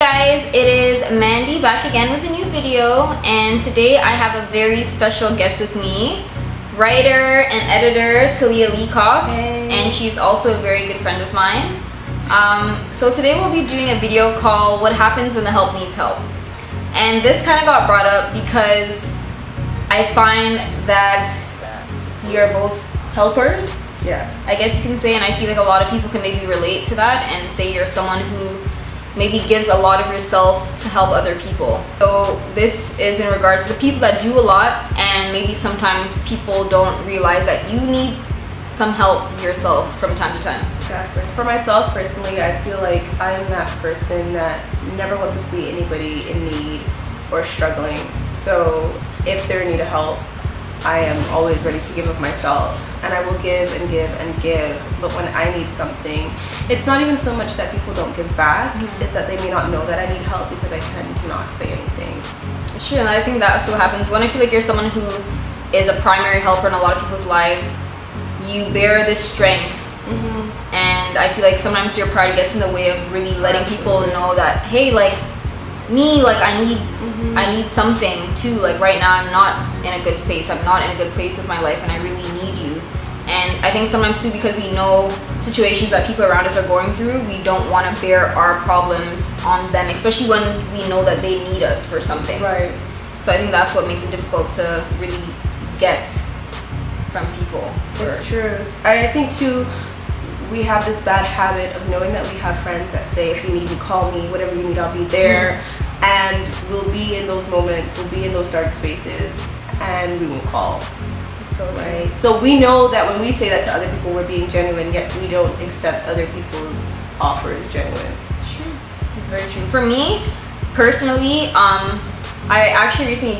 Guys, it is Mandy back again with a new video, and today I have a very special guest with me, writer and editor TALIA LEACOCK. Hey. And she's also a very good friend of mine. So today we'll be doing a video called What Happens When the Help Needs Help. And this kind of got brought up because I find that we are both helpers, I guess you can say, and I feel like a lot of people can maybe relate to that and say you're someone who maybe gives a lot of yourself to help other people. So this is in regards to the people that do a lot, and maybe sometimes people don't realize that you need some help yourself from time to time. Exactly. For myself personally, I feel like I'm that person that never wants to see anybody in need or struggling. So if they're in need of help, I am always ready to give of myself, and I will give and give and give. But when I need something, it's not even so much that people don't give back, it's that they may not know that I need help because I tend to not say anything. It's true, and I think that's what happens when I feel like you're someone who is a primary helper in a lot of people's lives. You bear this strength, and I feel like sometimes your pride gets in the way of really letting people know that, hey, like me, like I need something too. Like right now I'm not in a good space, I'm not in a good place with my life, and I really need you. And I think sometimes too, because we know situations that people around us are going through, we don't want to bear our problems on them, especially when we know that they need us for something. Right. So I think that's what makes it difficult to really get from people. It's true. I think too, we have this bad habit of knowing that we have friends that say, if you need me, call me, whatever you need, I'll be there. And we'll be in those moments, we'll be in those dark spaces, and we won't call. So right. So we know that when we say that to other people, we're being genuine, yet we don't accept other people's offers genuine. It's true. It's very true. For me, personally, I actually recently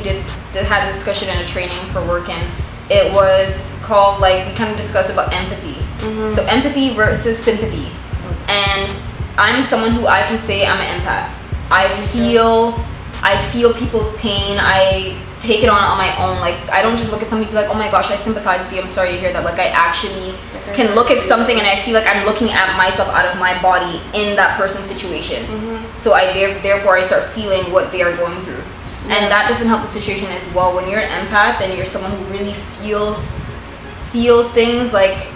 had a discussion in a training for work, and it was called, like, we kind of discussed about empathy. So empathy versus sympathy. And I'm someone who I can say I'm an empath. I feel people's pain. I take it on my own. Like, I don't just look at somebody like, oh my gosh, I sympathize with you, I'm sorry to hear that. Like, I actually can look at something and I feel like I'm looking at myself out of my body in that person's situation. So therefore I start feeling what they are going through. And that doesn't help the situation as well. When you're an empath and you're someone who really feels things, like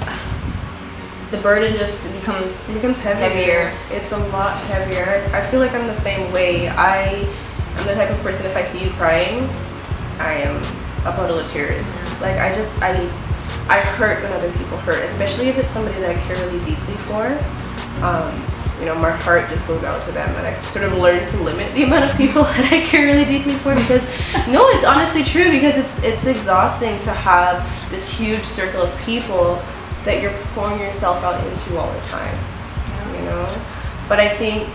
the burden just becomes heavier. It's a lot heavier. I feel like I'm the same way. I'm the type of person, if I see you crying, I am a puddle of tears. Like, I hurt when other people hurt, especially if it's somebody that I care really deeply for. You know, my heart just goes out to them, and I sort of learned to limit the amount of people that I care really deeply for, because no, it's honestly true, because it's exhausting to have this huge circle of people that you're pouring yourself out into all the time, you know? But I think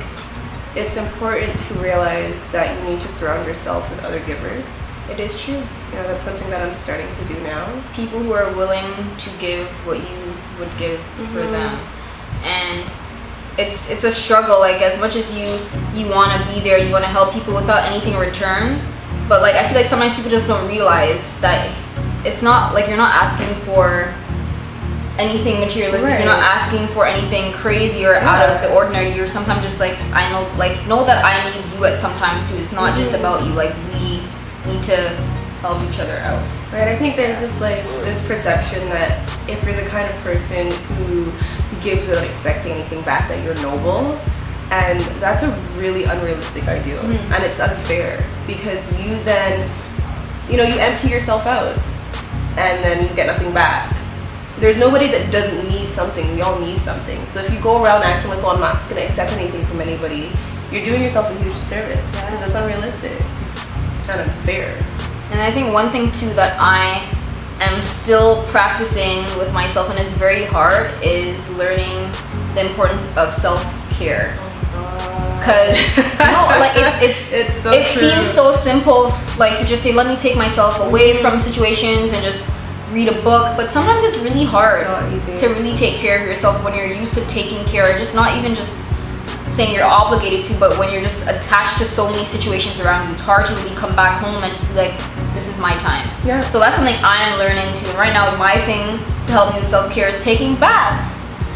it's important to realize that you need to surround yourself with other givers. It is true. You know, that's something that I'm starting to do now. People who are willing to give what you would give for them. And it's a struggle, like, as much as you want to be there, you want to help people without anything in return, but like, I feel like sometimes people just don't realize that it's not like you're not asking for anything materialistic. You're not asking for anything crazy or out of the ordinary. You're sometimes just like, I know that I need you at sometimes too. It's not just about you. Like, we need to help each other out. Right. I think there's this perception that if you're the kind of person who gives without expecting anything back, that you're noble, and that's a really unrealistic ideal, and it's unfair, because you then, you know, you empty yourself out and then you get nothing back. There's nobody that doesn't need something. We all need something. So if you go around acting like, oh, I'm not going to accept anything from anybody, you're doing yourself a huge disservice, because it's unrealistic and unfair. And I think one thing too that I am still practicing with myself, and it's very hard, is learning the importance of self-care. Because it seems so simple, like, to just say, let me take myself away from situations and just read a book, but sometimes it's really hard to really take care of yourself when you're used to taking care, or just not even just saying you're obligated to, but when you're just attached to so many situations around you, it's hard to really come back home and just be like, this is my time. So that's something I'm learning to. And right now, my thing to help me with self-care is taking baths.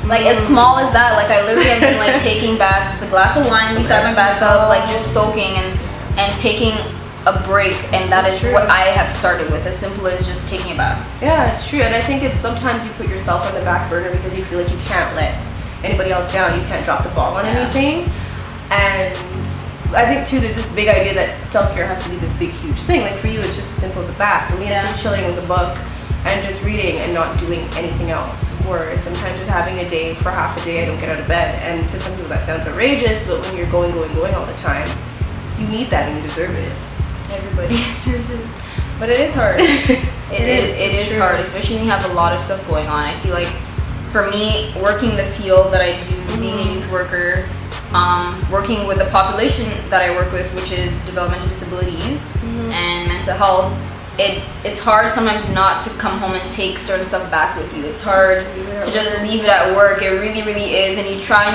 Like as small as that. Like I literally have been like taking baths with a glass of wine beside my bathtub, like just soaking and taking a break, and that is what I have started with, as simple as just taking a bath. Yeah, it's true. And I think it's sometimes you put yourself on the back burner because you feel like you can't let anybody else down, you can't drop the ball on anything. And I think too there's this big idea that self-care has to be this big huge thing. Like for you it's just as simple as a bath. For me it's just chilling with a book and just reading and not doing anything else. Or sometimes just having a day, for half a day I don't get out of bed. And to some people that sounds outrageous, but when you're going all the time, you need that and you deserve it. Everybody deserves it. But it is hard. It is hard, especially when you have a lot of stuff going on. I feel like for me, working the field that I do, being a youth worker, working with the population that I work with, which is developmental disabilities and mental health, it's hard sometimes not to come home and take certain stuff back with you. It's hard to just leave it at work. It really, really is. And you try,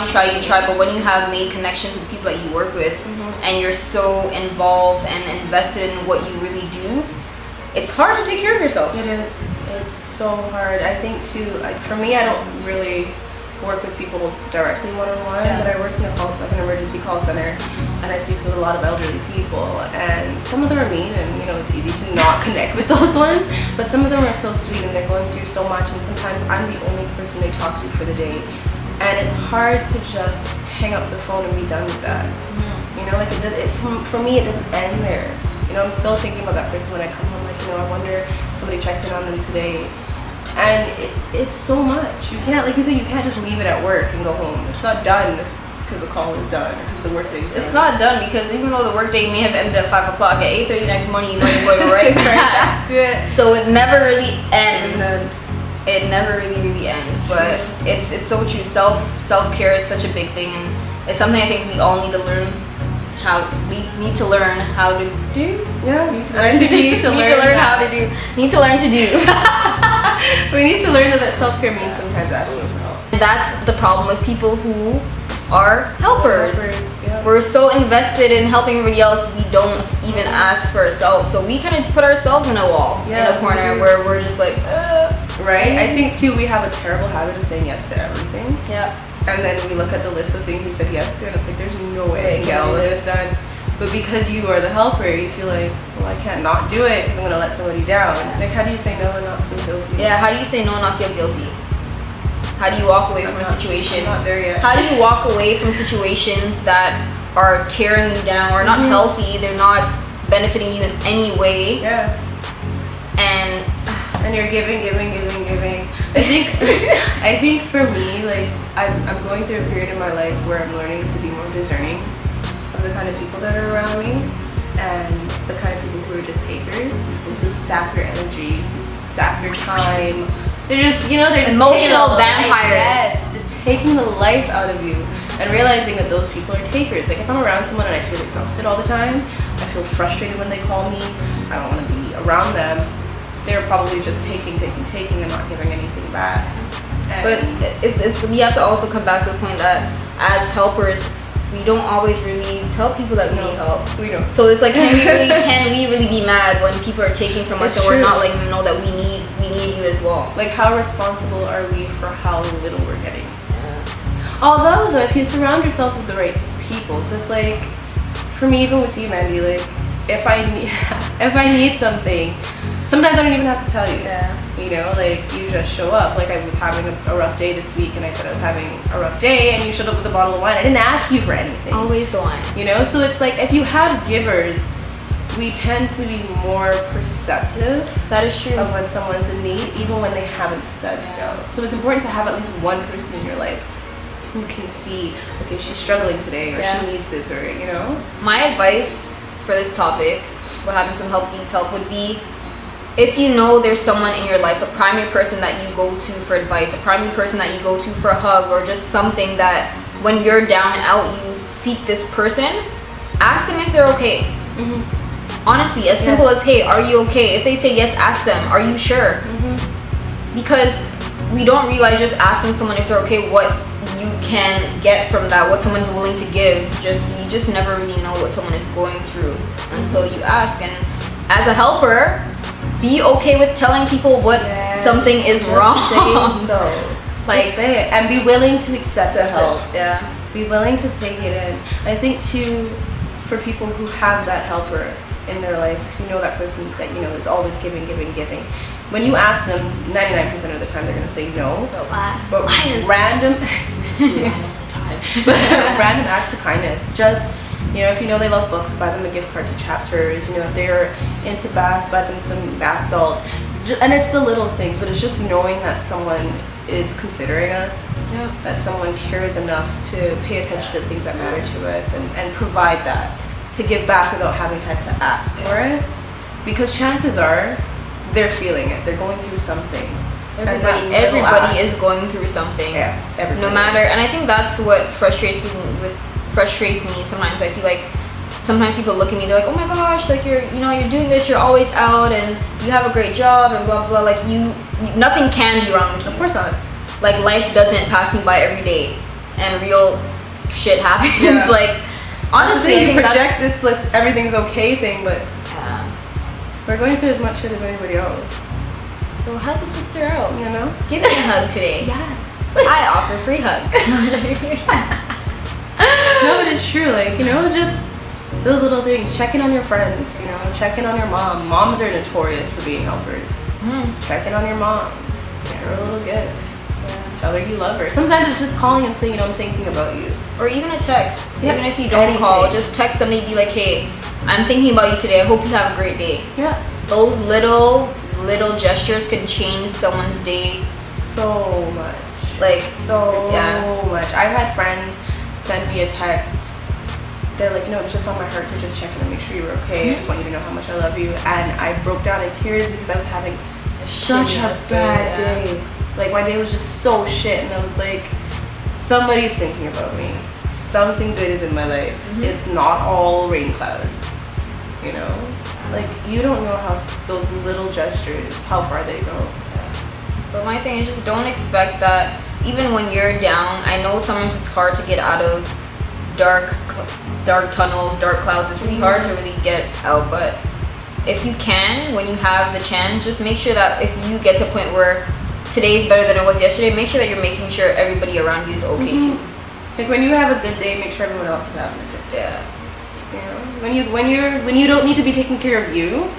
but when you have made connections with people that you work with and you're so involved and invested in what you really do, it's hard to take care of yourself. It is. It's so hard. I think too, like for me, I don't really work with people directly one-on-one, but I worked in an emergency call center, and I speak with a lot of elderly people, and some of them are mean, and you know it's easy to not connect with those ones, but some of them are so sweet and they're going through so much, and sometimes I'm the only person they talk to for the day, and it's hard to just hang up the phone and be done with that. You know, like for me it doesn't end there. You know, I'm still thinking about that person when I come home, like, you know, I wonder if somebody checked in on them today. And it's so much. You can't, like you said, you can't just leave it at work and go home. It's not done because the call is done or because the work day is done. It's not done because even though the work day may have ended at 5 o'clock, at 8:30 next morning, you know you're going right back to it. So it never really ends. It never really ends. But it's so true. Self-care is such a big thing, and it's something I think we all need to learn. We need to learn how to do. Yeah, Need to learn to do. We need to learn that self-care means sometimes asking for help. And that's the problem with people who are helpers. We're so invested in helping everybody else, we don't even ask for ourselves. So we kind of put ourselves in a wall, in a corner where we're just like, Right? I think too we have a terrible habit of saying yes to everything. Yeah. And then we look at the list of things we said yes to, and it's like, there's no way I can get all of this done. But because you are the helper, you feel like, well, I can't not do it because I'm going to let somebody down. Like, how do you say no and not feel guilty? Yeah, how do you say no and not feel guilty? How do you walk away from a situation? I'm not there yet. How do you walk away from situations that are tearing you down or not healthy? They're not benefiting you in any way. Yeah. And you're giving. I think for me, like, I'm going through a period in my life where I'm learning to be more discerning of the kind of people that are around me and the kind of people who are just takers, people who sap your energy, who sap your time. They're just, you know, they're just emotional vampires. Yes, just taking the life out of you, and realizing that those people are takers. Like if I'm around someone and I feel exhausted all the time, I feel frustrated when they call me, I don't want to be around them. They're probably just taking and not giving anything back. But it's we have to also come back to the point that as helpers, we don't always really tell people that we need help. We don't. So it's like, can we really be mad when people are taking from us and we're not letting them know that we need you as well? Like, how responsible are we for how little we're getting? Although, though, if you surround yourself with the right people, just like for me, even with you, Mandy, like if I need something, sometimes I don't even have to tell you. Yeah. You know, like you just show up. Like I was having a rough day this week, and I said I was having a rough day, and you showed up with a bottle of wine. I didn't ask you for anything. Always the wine. You know, so it's like if you have givers, we tend to be more perceptive. That is true. Of when someone's in need, even when they haven't said so. So it's important to have at least one person in your life who can see, okay, she's struggling today, or she needs this, or you know. My advice for this topic, what happens when help needs help, would be, if you know there's someone in your life, a primary person that you go to for advice, a primary person that you go to for a hug, or just something that when you're down and out, you seek this person, ask them if they're okay. Honestly, as simple as, hey, are you okay? If they say yes, ask them, are you sure? Because we don't realize just asking someone if they're okay what you can get from that, what someone's willing to give. You just never really know what someone is going through until you ask. And as a helper, be okay with telling people what something is wrong. Like, just say it and be willing to accept the help. Yeah. Be willing to take it in. I think too, for people who have that helper in their life, if you know that person that you know is always giving, when you ask them, 99% of the time they're gonna say no. But random, random acts of kindness. Just, you know, if you know they love books, buy them a gift card to Chapters. You know, if they're into baths, buy them some bath salts. And it's the little things, but it's just knowing that someone is considering us, that someone cares enough to pay attention to the things that matter to us, and provide that, to give back without having had to ask for it. Because chances are, they're feeling it. They're going through something. Everybody is going through something. Yeah, everybody. No matter, and I think that's what frustrates me sometimes. I feel like sometimes people look at me, they're like, oh my gosh, like you're doing this, you're always out, and you have a great job, and blah blah. Like nothing can be wrong with you. Of course not. Like life doesn't pass me by every day, and real shit happens. Yeah. Like honestly, I think you project this list, everything's okay thing, but we're going through as much shit as anybody else. So help a sister out. You know, give me a hug today. Yes. I offer free hugs. No, but it's true. Like, you know, just those little things. Check in on your friends. You know, check in on your mom. Moms are notorious for being helpers. Check in on your mom. Get her a little gift. Tell her you love her. Sometimes it's just calling and saying, you know, I'm thinking about you. Or even a text. Yeah. Even if you don't call, just text somebody. Be like, hey, I'm thinking about you today. I hope you have a great day. Yeah. Those little gestures can change someone's day so much. Like so much. I've had friends send me a text. They're like, no, it's just on my heart to just check in and make sure you're okay. I just want you to know how much I love you. And I broke down in tears because I was having such a bad day. Like my day was just so shit, and I was like, somebody's thinking about me. Something good is in my life. It's not all rain clouds. You know? Like, you don't know how those little gestures, how far they go. But my thing is just don't expect that even when you're down. I know sometimes it's hard to get out of dark tunnels, dark clouds. It's really hard to really get out, but if you can, when you have the chance, just make sure that if you get to a point where today's better than it was yesterday, make sure that you're making sure everybody around you is okay too. Like when you have a good day, make sure everyone else is having a good day. Yeah. You know, when you don't need to be taking care of you,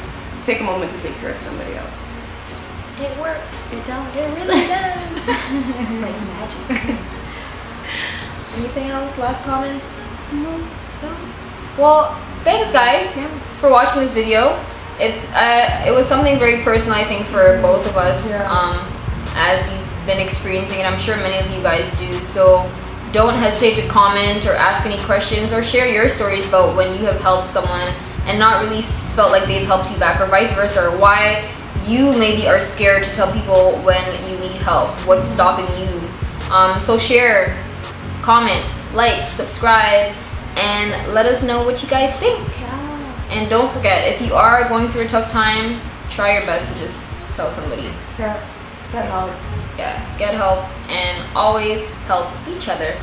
take a moment to take care of somebody else. It works. It does. It really does. It's like magic. Anything else? Last comments? No. Well, thanks guys for watching this video. It was something very personal, I think, for both of us. As we've been experiencing it. I'm sure many of you guys do. So don't hesitate to comment or ask any questions or share your stories about when you have helped someone and not really felt like they've helped you back, or vice versa, or why you maybe are scared to tell people when you need help. What's stopping you? So share, comment, like, subscribe, and let us know what you guys think. And don't forget, if you are going through a tough time, try your best to just tell somebody. Get help. Yeah, get help, and always help each other.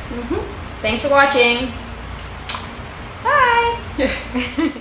Thanks for watching. Bye.